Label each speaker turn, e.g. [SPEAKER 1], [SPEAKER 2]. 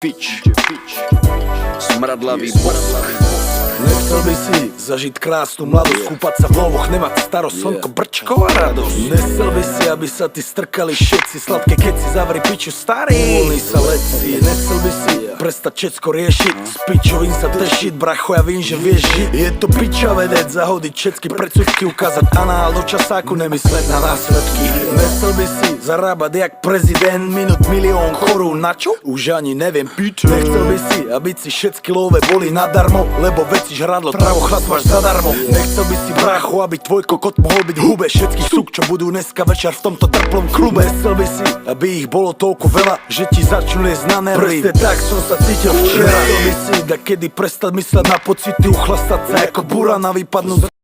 [SPEAKER 1] Fič, smradlavý boss.
[SPEAKER 2] Nechcel by si zažiť krásnu mladosť, kúpať sa v lovoch, nemať starosť, slnko, brčko a radosť. Nechcel by si, aby sa ti strkali všetci, sladké keci, zavri piču starý, voľný sa leci. Nechcel by si prestať všetko riešiť, s pičovým sa tešiť, bracho, ja vím, že vieš žiť. Je to piča vedieť, zahodiť všetky predsudky, ukázať anál do časáku, nemysleť na následky. Nechcel by si zarábať jak prezident, minút milión korún, na čo? Už ani neviem, pičo. Nechcel by si, aby si všetky love boli nadarmo, lebo veci žradlo, travo chlad máš zadarmo. Nechcel by si, bracho, aby tvoj kokot mohol byť v hube všetkých súk, čo budú dneska večer v tomto trplom klube. Nechcel by si, aby ich bolo toľko veľa, že ti začnú liesť na nervy. Presne tak som sa cítil včera. Nechcel by si, da kedy prestať mysleť na pocity, uchlastať sa ako burana, vypadnúť